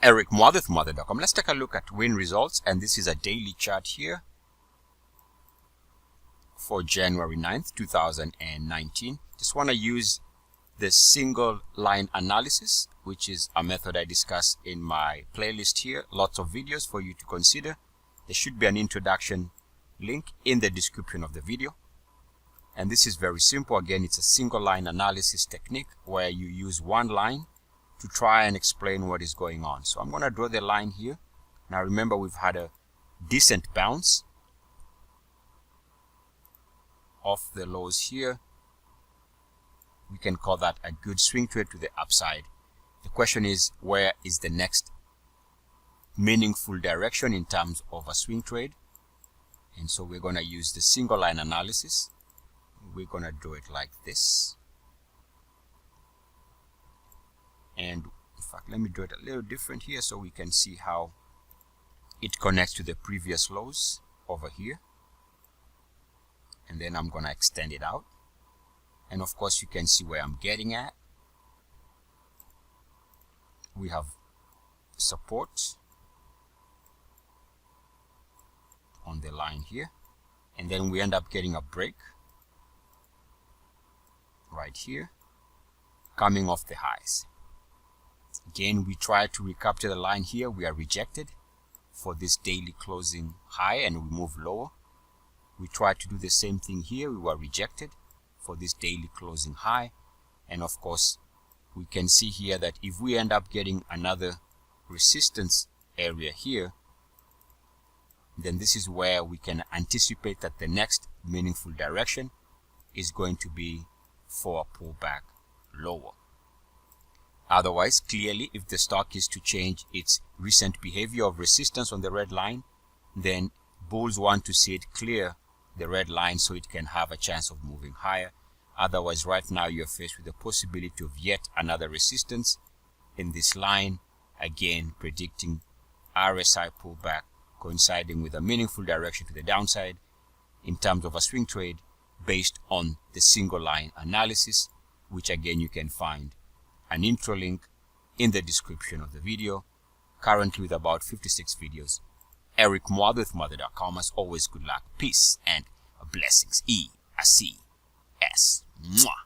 Eric Mother with Mother.com. Let's take a look at win results, and this is a daily chart here for January 9th, 2019. Just want to use the single line analysis, which is a method I discuss in my playlist here. Lots of videos for you to consider. There should be an introduction link in the description of the video. And this is very simple. Again, it's a single line analysis technique where you use one line to try and explain what is going on. So I'm going to draw the line here. Now remember, we've had a decent bounce off the lows here. We can call that a good swing trade to the upside. The question is, where is the next meaningful direction in terms of a swing trade? And so we're going to use the single line analysis. We're going to do it like this. And in fact, let me do it a little different here so we can see how it connects to the previous lows over here. And then I'm going to extend it out. And of course, you can see where I'm getting at. We have support on the line here. And then we end up getting a break right here, coming off the highs. Again, we try to recapture the line here. We are rejected for this daily closing high, and we move lower. We try to do the same thing here. We were rejected for this daily closing high. And of course, we can see here that if we end up getting another resistance area here, then this is where we can anticipate that the next meaningful direction is going to be for a pullback lower. Otherwise, clearly, if the stock is to change its recent behavior of resistance on the red line, then bulls want to see it clear the red line so it can have a chance of moving higher. Otherwise, right now you're faced with the possibility of yet another resistance in this line, again predicting RSI pullback coinciding with a meaningful direction to the downside in terms of a swing trade based on the single line analysis, which again you can find an intro link in the description of the video. Currently with about 56 videos. Eric Mother with Mother.com. As always, good luck, peace, and blessings. ESCS. Mwah.